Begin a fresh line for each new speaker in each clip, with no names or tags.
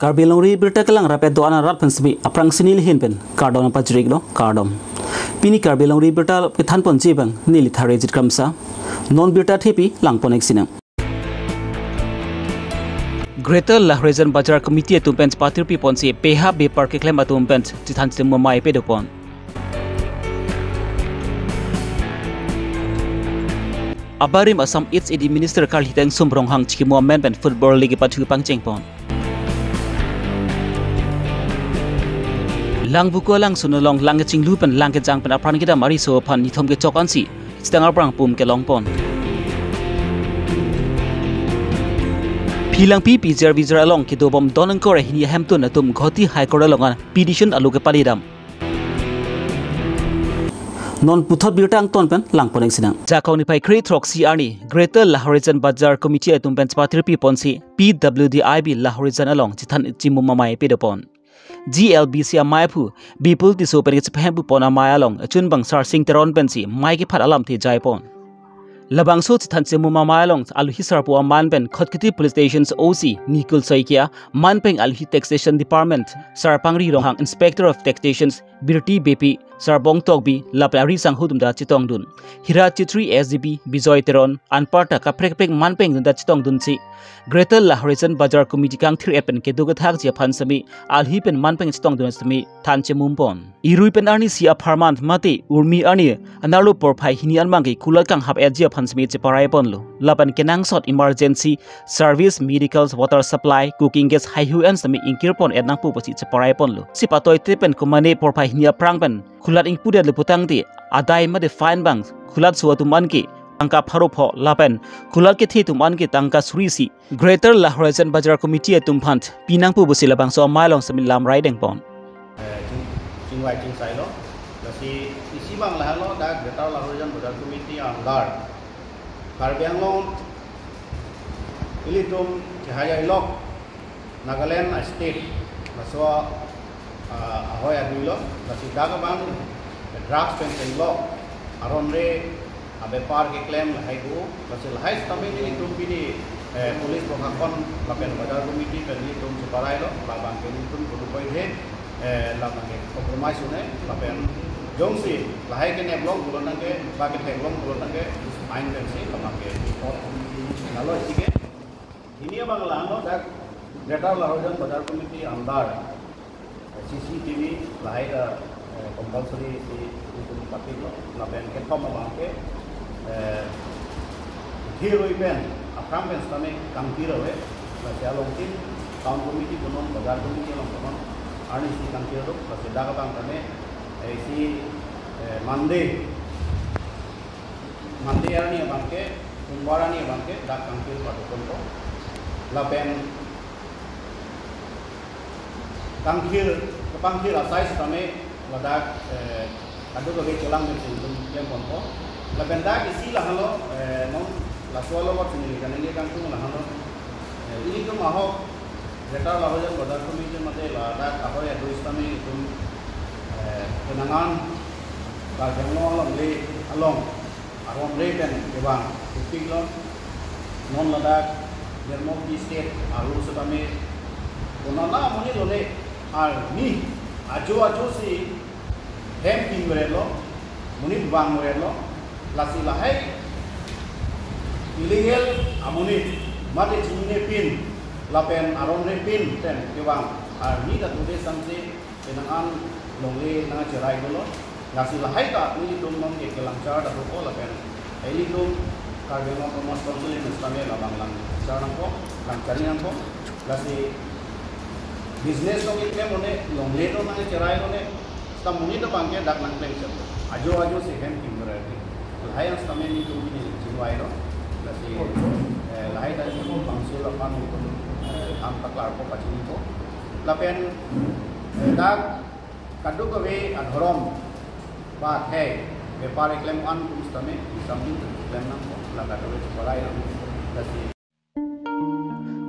Karbilongri bertekelang rapet doana rat pensbi aprang sinil hinpen kardom pajrik lo kardom. Pini karbilongri bertal pitan pon jibang nili thare jit kramsa non berta thepi langpon eksinam. Greater Lahrejan Bajar Committee tumpens patir pi ponsi PH be park klem tumpens jitan sim mamai pedopon. Abarim Assam its edi minister Karl Hiteng Sumbrong hang chikimo amendment football league patu pangchengpon. Lang buko lang sunulong lang ching lupen lang ke jang pen apran kita mari so pan nithom ke chokansi stangar prang pum ke longpon. Pilang pi pijar bijar along ke dobom donan kore hini Hampton atum ghoti high court alongan petition alu ke palidam. Non puthot birtang ton pen lang pon eksinang. Jakau ni pai create roxy arni Greater Lahrejan Bajar Committee atum pen patir pi ponsi PWDIB Lahrejan along jitan chimum mamai pedopon. GLBC Maipu Bipul ti so pergi cepembu pona mayalong chun bang sar sing teron pensi mai ki phat alam ti jaipon labang so than se muma mayalong alu hisar pu man pen khotkiti police stations OC Nikul Saikia manpeng alhi taxation department sarpangri rohang inspector of taxations Birti BP Sarbong Togbi lapari sanghudum da chitong dun Hira Chitri SDB Bijoy Teron anparta kaprek prek manpeng da chitong dun si Greater Lahrejan Bajar Committee kang thir epen ke duga thak je phan sami alhi pen manpeng chitong dun sami than che mumpon irui pen arni sia pharman mate urmi arni anarlo por phai hini anmangi kulal kang hab edje phan sami che parai ponlo lapan kenang sot emergency service medicals water supply cooking gas haihu and sami ingkir pon ednang pu pasi che parai ponlo si patoi tepen kumane por phai hini aprang pen kulat ing pudet leputang ti adai made fine bang kulat suatu manki tangka pharopho lapen kulat ke thi tuman ke tangka surisi Greater Lahrejan Bajar Committee tumphant pinang pu busila bang so mailong samil lam riding pon
chingwai chingsai lo lasi isi bang lah lo da Greater Lahrejan Bajar Committee anggar karbiang lo ilitum cahaya ilok Nagaland state maswa ahoy adilo lasi daga bang drugs pen lo aronre abe par ke claim lahai go lasi lahai tame ni tum pini police prohakon lapen Bajar Committee pen ni tum separai lo labang ke tum kudu koi he labang ke compromise une lapen jongsi lahai ke ne blog bulan nge ba ke the blog bulan nge main pen si labang ke nalo sike ini bang lano dak Greater Lahrejan Bajar Committee andar CCTV lahai da compulsory si itu pakai lo lapen ke thom bang ke hiroi pen apram pen stame kam tiro we la jalong tin town committee konon Bajar Committee long konon ani si kam tiro la daga bang tame si mande arni bang ke umbarani bang ke dak kam tiro pa konto lapen Pangkir asai setame ladak adu ke celang dengan sintum yang konpo lapen dak isi lah halo non la swalo wat sini kan ini kan tu lah halo ini tu maho Greater Lahrejan Bajar Committee mate ladak apa ya tu istame itu kenangan kalau along le along aron le kan kebang kuping lo non ladak jermo di state alu setame konana muni lo le ni ajo si hemping merelo munit bang merelo lasi lahai illegal amunit mate chine pin lapen aron re pin ten kewang ni da tude samse kenangan longle na cerai dolo lasi lahai ka ni dum nom ke kelangcar da ko lapen eli dum kageno promote konsul in stame labang lang sarang ko langcari nang ko lasi business lo kita mone longle lo na cerai lo ne tamuni to bangke dak nang pleng sep ajo si hem timbre lahai ang stame ni tu ni jiwai lo lasi lahai da ni bangsul apan ko am taklar ko pachini ko lapen dak kadu ko we adhorom ba the व्यापार क्लेम अन कुस्तमे something claim नम लगा तो बड़ा लसी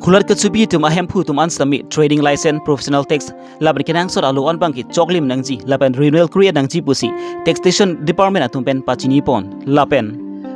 Kulat ketsubi tum ahem pu tum ansami trading license professional tax laban kenang sor alu on bangki choklim nangji laban renewal create nangji pusi taxation department atum pen pachini pon lapen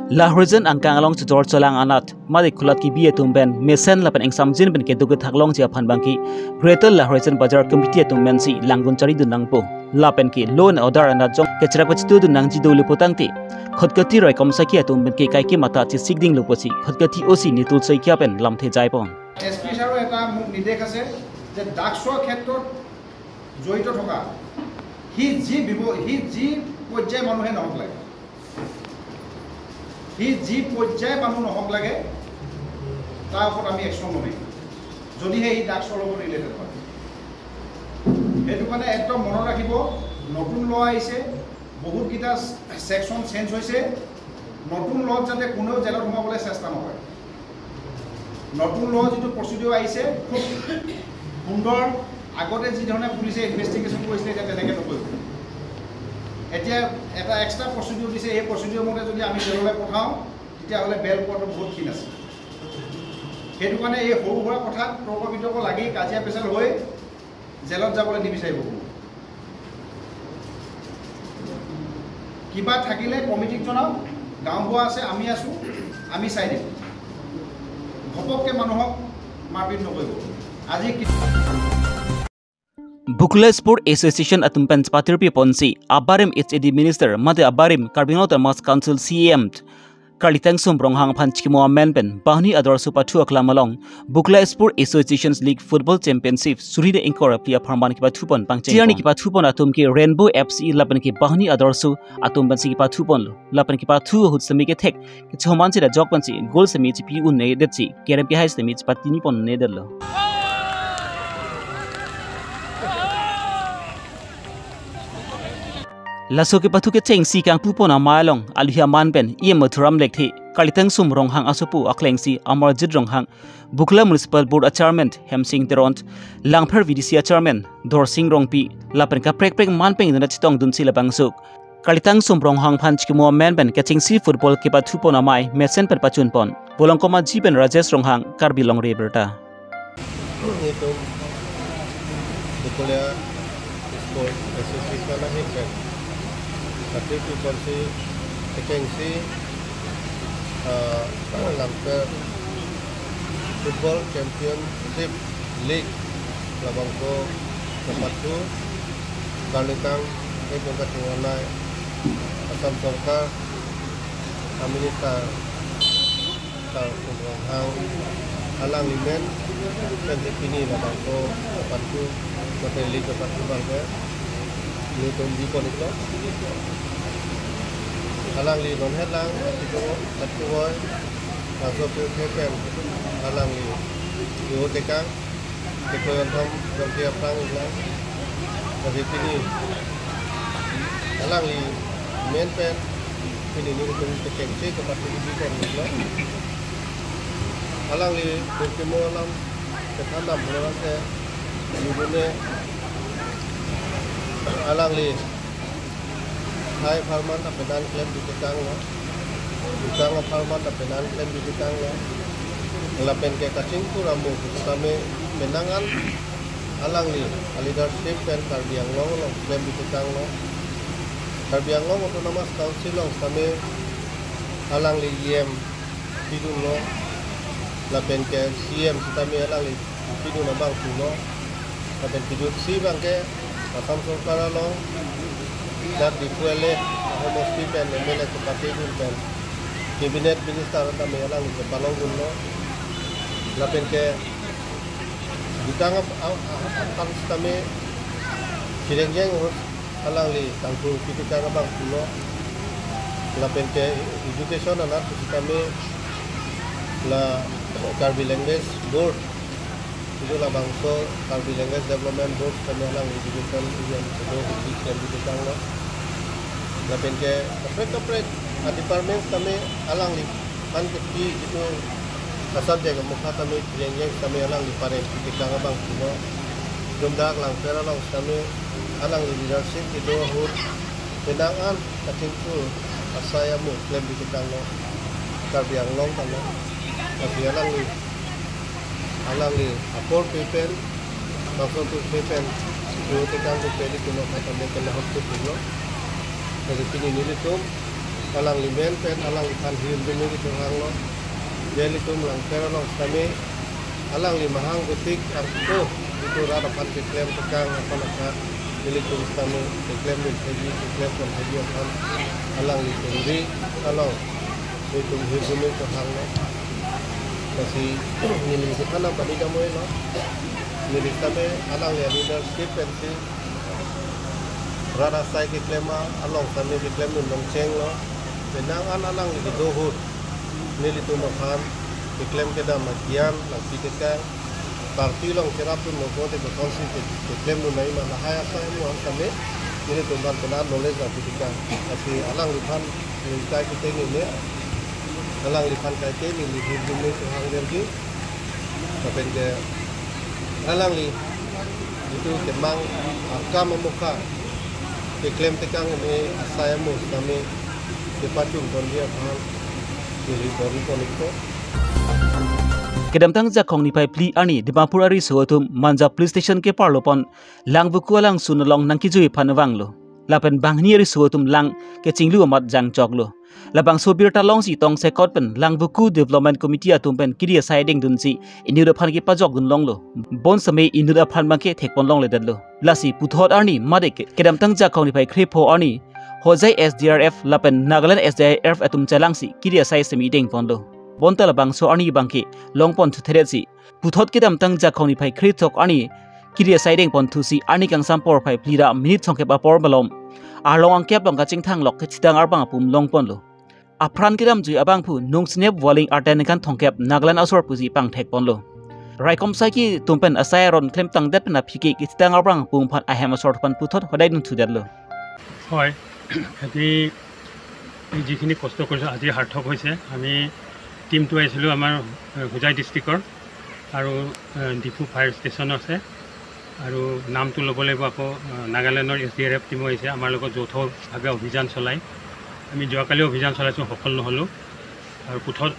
Lahorizen angkang along chor cholang anat mari khulat ki bie tumben mesen lapan exam jin ben ke dugu thaklong chia phan bangki Greater Lahorizen Bazar Committee tumben si langun chari dunang po lapen ki law and order anat jong ke chrak pachtu dunang ji dulu potangti khotkati roi komsa ki tumben ke kai ki mata chi sigding luposi khotkati osi nitul sai kya pen lamthe jai pon
SP সাৰো এটা মোক নিৰ্দেশ আছে যে ডাকছৰ ক্ষেত্ৰত জড়িত থকা হি জি পৰ্যায় মানুহে নহক লাগে হি জি পৰ্যায় মানুহ নহক লাগে তাৰ ওপৰত আমি একশ্যন ল'ম যদিহে এই ডাকছৰ লগত ৰিলেটেড হয় সেইটো কাৰণে একদম মনত ৰাখিব নতুন ল আহিছে বহুতকেইটা ছেকশ্যন চেঞ্জ হৈছে নতুন লত যাতে কোনেও জেলত সোমাবলৈ চেষ্টা নকৰে নতুন ল যেটো প্ৰচিডিউৰ আহিছে খুব সুন্দৰ আগতে যি ধৰণে পুলিচে ইনভেষ্টিগেশ্যন কৰিছিলে এতিয়া তেনেকৈ নকৰিব এতিয়া এটা এক্সট্ৰা প্ৰচিডিউৰ দিছে এই প্ৰচিডিউৰ মতে যদি আমি জেললৈ পঠাওঁ তেতিয়াহ'লে বেল পোৱাটো বহুত ক্ষীণ আছে সেইটো কাৰণে এই সৰু সুৰা কথাত তৰ্ক বিতৰ্ক লাগি কাজিয়া পেচাল হৈ জেলত যাবলৈ নিবিচাৰিব কিবা থাকিলে কমিটিক জনাওক গাঁওবুঢ়া আছে আমি আছোঁ আমি চাই দিম ঘপককে মানুহক মাৰপিট নকৰিব আজি
Bukla Sport Association atumpen patirpi ponsi abarim HAD Minister made abarim Karbinot Mas Council CM Karlitang Sombronghang Panchkimo Menpen Bahni Ador Supatu Aklamalong Bukla Sport Associations League Football Championship Suride Inkora Pia Parman Kipa Tupon Pangcheng Tiani Kipa Tupon Atumki Rainbow FC Lapan ki Bahni Adorsu Atumbansi Kipa Tupon Lapan Kipa Tu Hutsamike Tek Kithomansi da Jokpansi Goal Semi Pi Unne Detsi Kerem Pi Hais Semi Patini Pon Nederlo Laso ke patu ke cheng si kang pupon amalong alhia manpen ie mathuram lekthi Kalitang Sumrong hang asupu aklengsi Amarjit Ronghang Bukla Municipal Board Chairman Hemsing Deront Langpher VDC Chairman Dorsing Rongpi Lapen ka prek manpeng na chitong dunsi labangsuk Kalitang Sumrong hang Panchkimo Menben catching si football ke patu pon amai mesen per pachun pon Bolongkoma Jiben Rajesh Ronghang Karbilong Reberta
Bukla Sport Association Tapi people si agency Langpher Football Championship League Labangko Napatu Karlitang Tempat Tunganai Asam Sorkar Aminita Hang Alang Limen dan Kini Labangko Napatu Hotel League Napatu Bangke Newton di Konito Alang li non headlang atiwoy masuk ke hepen alang li yo tekang kekoyon tom tiap tang ilang dari sini alang li main pen ini pun kekensi ke pati di Konito alang li bertemu alam ketanam orang ke judulnya alang li Hai Farman apenan klaim di Petang lah, bukan Farman apenan klaim di Petang lah. Ngelapen ke kacing tu ramu, kami menangan alang li, leadership dan Karbiang Long klaim di Petang lah. Karbiang Long untuk nama council long kami alang li IM hidung lo, ngelapen ke CM kami alang li hidung nabang puno, ngelapen hidup si bangke Asam Sorkara lo. Dan di kuele homo stipen emele seperti itu kabinet minister kami alang ke palong gunno lapen ke ditang akan kami kirengjeng alang li tangku kita bang kuno lapen ke education anak kami la Karbi Language Board itu lah bangso Karbi Language Development Board kami alang education yang ditang lo lapen ke kapret department kami alang li kan keti itu kasar jaga muka kami yang kami alang li pare kita ngabang kuno jumdak lang pera lang kami alang li leadership itu hur pendangan kacingku asayamu klaim di kita lo Karbiang Long kami tapi alang li apor people masuk tu people itu kita tu peli kuno kami kena hot tu kuno dari sini ni tu alang limen pen alang ikan hiu bini gitu hang lo jadi itu melang perolong kami alang limahang butik angko itu rada pan klaim tekang apa nak milik kami klaim haji klaim kan haji akan alang sendiri kalau itu hiu bini itu hang lo masih milik kita nak bani kamu lo milik kami alang ya leadership pensi rada saya klaim along kami klaim nongceng lo benangan alang di dohur nili tu makan diklaim kita magian lagi kita parti long kerap tu nopo te berkonsi diklaim tu naik mana hai apa ini orang kami nili tu ban benar knowledge lagi kita tapi alang lipan kita kita ini alang lipan kita ini hidup ini tu hang lagi tapi dia alang li itu kemang akam memuka diklaim tekang ini saya mus kami Depatun dia kan dari koneko.
Kedamtang jakong ni pai pli ani Dimapur ari sotum manja police station ke parlopon lang buku lang sunulong nang kijui phanwang lo. Lapen bangni ari sotum lang ke chinglu amat jang choklo. Labang sobir ta long si tong sekot pen lang buku development committee atum pen kiria siding dunsi inura phan ke pajok gun long lo. Bon same inura phan ma ke thekpon long le dadlo. Lasi puthot arni madek kedamtang jakong ni pai khrepo ani Hojai SDRF lapen Nagaland SDRF atum chalangsi kiria sai meeting pondo bontal bangso ani bangki longpon thutheresi puthot kidam tang jakhoni phai khritok ani kiria saideng pon thusi ani kangsam por phai plira minute thongke ba por balom arlong angkep bang kaching thang lok chidang arbang apum longpon lo afran kidam jui abang phu nungsnep walling arten kan thongkep Nagaland asor puji pang thek pon lo raikom saiki tumpen asai ron klem tang det na phiki chidang arbang pum phan ahem asor pan puthot hodai nun thudar lo
হয় আজি যিখিনি কষ্ট কৰিছোঁ আজি সাৰ্থক হৈছে আমি টিমটো আহিছিলোঁ আমাৰ হোজাই ডিষ্ট্ৰিক্টৰ আৰু ডিফু ফায়াৰ ষ্টেচন আছে আৰু নামটো ল'ব লাগিব আকৌ নাগালেণ্ডৰ SDRF টিমো আহিছে আমাৰ লগত যৌথভাৱে অভিযান চলাই আমি যোৱাকালি অভিযান চলাইছোঁ সফল নহ'লোঁ আৰু পুথত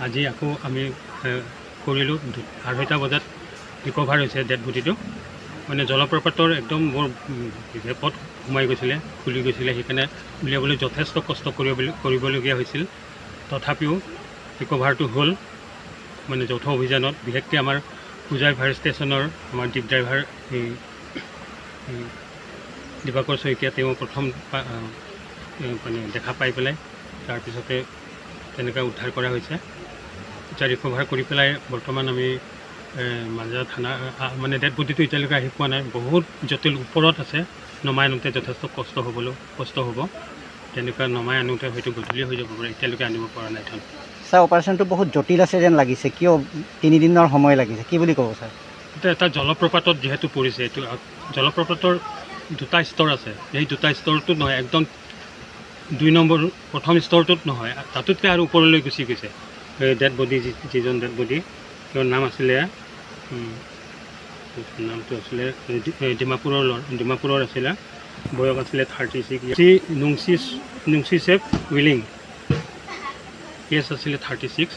আজি আকৌ আমি কৰিলোঁ 2:30 বজাত ৰিকভাৰ হৈছে ডেড বডিটো মানে জলপ্ৰপাতৰ একদম বৰ ভেপত সোমাই গৈছিলে খুলি গৈছিলে সেইকাৰণে উলিয়াবলৈ যথেষ্ট কষ্ট কৰিবলগীয়া হৈছিল তথাপিও ৰিকভাৰটো হ'ল মানে যৌথ অভিযানত বিশেষকৈ আমাৰ হোজাই ফায়াৰ ষ্টেচনৰ আমাৰ ডিপ ড্ৰাইভাৰ দিবাকৰ শইকীয়া তেওঁ প্ৰথম মানে দেখা পাই পেলাই তাৰপিছতে তেনেকৈ উদ্ধাৰ কৰা হৈছে এতিয়া ৰিকভাৰ কৰি পেলাই বৰ্তমান আমি মাঞ্জা থানা মানে ডেড বডিটো এতিয়ালৈকে আহি পোৱা নাই বহুত জটিল ওপৰত আছে নমাই আনোতে যথেষ্ট কষ্ট হ'ব তেনেকুৱা নমাই আনোতে হয়তো গধূলি হৈ যাব পাৰে এতিয়ালৈকে আনিব পৰা নাই থান
স্যাৰ অপাৰেশ্যনটো বহুত জটিল আছে যেন লাগিছে কিয় 3 দিনৰ সময় লাগিছে কি বুলি ক'ব স্যাৰ
এটা জলপ্ৰপাতত যেহেতু পৰিছে এইটো জলপ্ৰপাতৰ দুটা স্তৰ আছে এই দুটা স্তৰটোত নহয় একদম 2 নম্বৰ প্ৰথম স্তৰটোত নহয় তাতোতকৈ আৰু ওপৰলৈ গুচি গৈছে ডেড বডি যিজন ডেড বডি তেওঁৰ নাম আছিলে নামটো আছিলে ডিমাপুৰৰ আছিলে বয়স আছিলে 36 নুংচিছেপ উইলিং কেছ আছিলে 36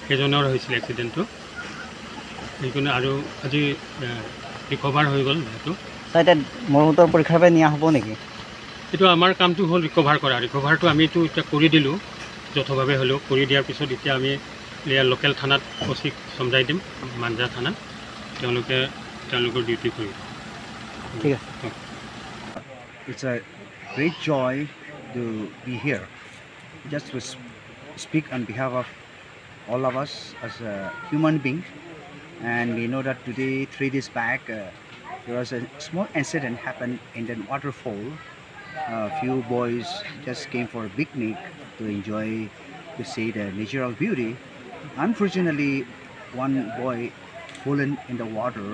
সেইজনৰ হৈছিলে এক্সিডেণ্টটো সেইকাৰণে আৰু আজি ৰিকভাৰ হৈ গ'ল যিহেতু
স্যাৰ এতিয়া মৰণোত্তৰ পৰীক্ষাৰ বাবে নিয়া হ'ব নেকি
এইটো আমাৰ কামটো হ'ল ৰিকভাৰ কৰা ৰিকভাৰটো আমিতো এতিয়া কৰি দিলোঁ যথোভাৱে হ'লেও কৰি দিয়াৰ পিছত এতিয়া আমি ইয়াৰ লোকেল থানাত ওচিক সমজাই দিম মাঞ্জা থানাত তেওঁলোকৰ ডিউটি কৰিব
ঠিক আছে
It's a great joy to be here just to speak on behalf of all of us as a human being and we know that today 3 days back there was a small incident happened in the waterfall. A few boys just came for a picnic to enjoy to see the natural beauty. Unfortunately, one boy fallen in the water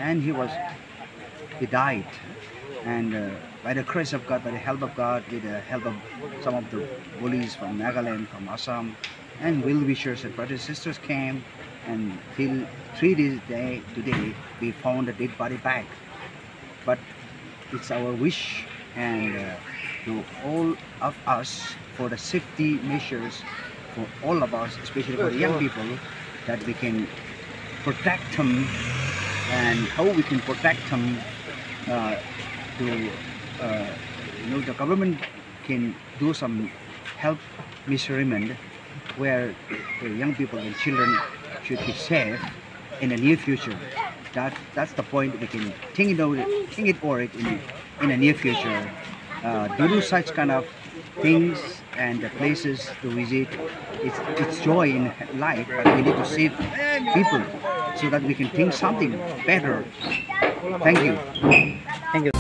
and he died. And by the grace of God, by the help of God, with the help of some of the bullies from Nagaland, from Assam, and well-wishers and brothers and sisters came, and till 3 days today, we found the dead body back. But it's our wish and to all of us for the safety measures for all of us, especially for the young people, that we can protect them and how we can protect them to the government can do some help measurement where the young people and children should be safe in the near future. That's the point. We can think it over in the near future. Do such kind of things and the places to visit. It's joy in life, but we need to save people so that we can think something better. Thank you.
Thank you.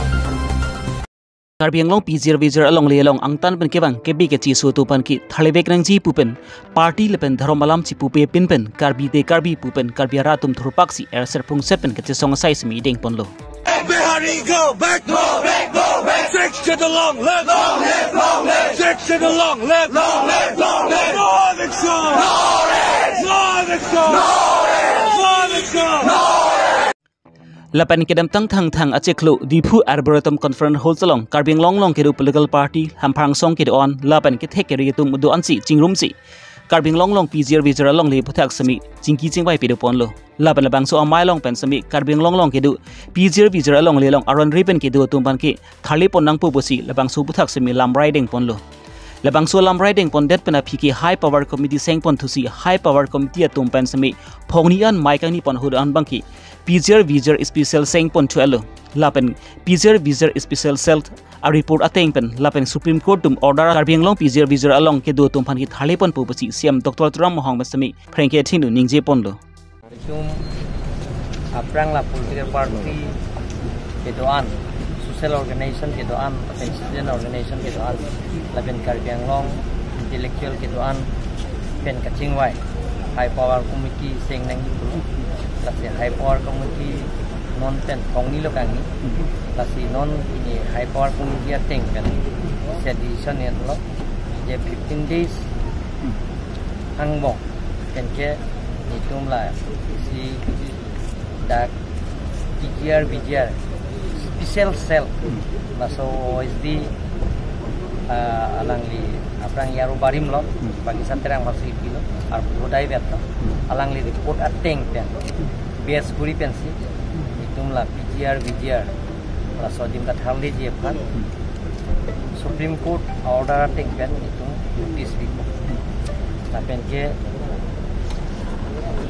Karbi Anglong pizir vizir along lelong angtan pen kebang kebi ke cisu tu pan ki thalebek nang ji pupen party lepen dharom malam ci pupe pin pen karbi te karbi pupen karbi ratum thurpak si er serpung sepen ke song sai smi ding ponlo.
Behari go back, go back. Six to the long left, long left. Six to the long left, long left. Northern Song, Northern Song, Northern Song.
Lapan kedam thang aceklu dipu arboretum conference hall salong Karbi Anglong kedu political party hamprang song kedu on lapan ke thekeri tum du ansi chingrum si Karbi Anglong pizir vizir along le puthak sami chingki chingbai pedu ponlo lapan labang so amai long pen sami Karbi Anglong kedu pizir vizir along le long aron ripen kedu tumpan ki thali ponang pu bosi labang so puthak sami lam riding ponlo labang so lam riding pon det pena phiki high power committee seng pon thusi high power committee tumpan sami phongnian maikang ni pon hud an bangki Pizir Vizir Special Seng pon tuelo lapen Pizir Vizir Special Cell a report ateng pen lapen Supreme Court tum order Karbi Anglong Pizir Vizir along ke do tum phan ki thale pon pu pasi siam Dr. Turam Mohang masami Frank Thinu ningje pon lo
tum aprang la political party ke doan social organization ke doan citizen organization ke doan lapen Karbi Anglong intellectual ke doan pen kaching wai high power committee seng nang lasi high power committee non pen kongni lo kangi lasi non ini high power committee ateng kan sedition ya lo je 15 days angbong kan ke itum la si dak PGR special cell laso OSD alangli aprang yaru barim lo bagi santerang masih pilo ar bodai beto alangli report ateng pen bias kuri pensi itumla PGR la sodim kat hamli je phan Supreme Court order ateng pen itum notice bipo tapen ke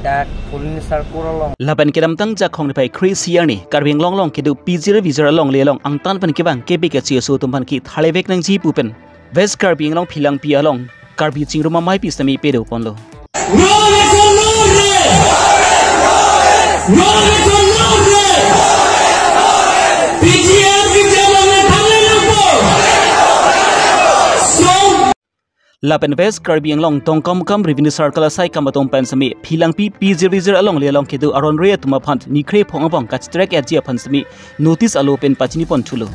dak kulin sarkur long
laban kedam tang ja khong pai Chris year ni Karbi Anglong kedu Pizir Vizir along le long angtan pen kebang kebi ke cisu tumpan ki thalebek nang ji pupen West Karbi Anglong philang pi along Karbi chingruma mai pi sami pedo ponlo Lapen West Karbi Anglong tongkom kam revenue circle asai kamatong pen sami philang pi Pizir Vizir along le long kedu aron re tuma phant nikre phongabong ka strek aji phan sami notice alo pen pachini pon thulo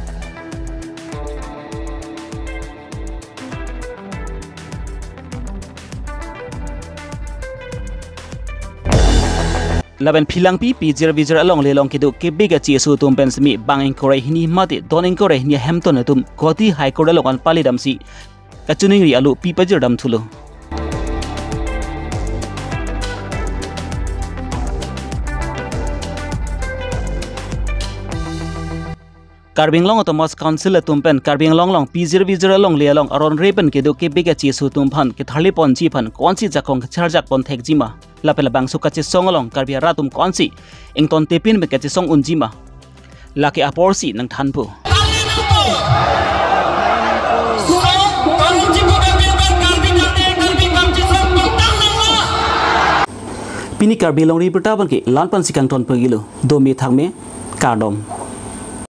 laban philang pi Pizir Vizir along le long kedu kebega chisu tum pen sami bangeng korai hini mate doning korai hini hamton tum koti high court along an pali damsi kachuning ri alu pi pajir dam thulo Karbi Anglong Thomas Council tumpen Karbi Anglong Pizir Vizir along le along aron repen kedu kebega chisu tum phan ke thali pon chi phan konsi jakong charjak pon thek jima lapela bangsu kache song along Karbi ratum konsi engton tepin be kache song unjima laki aporsi nang thanpu Pini Karbi Anglong ri pertaban ke lanpan sikang ton pagilo do me thangme kardom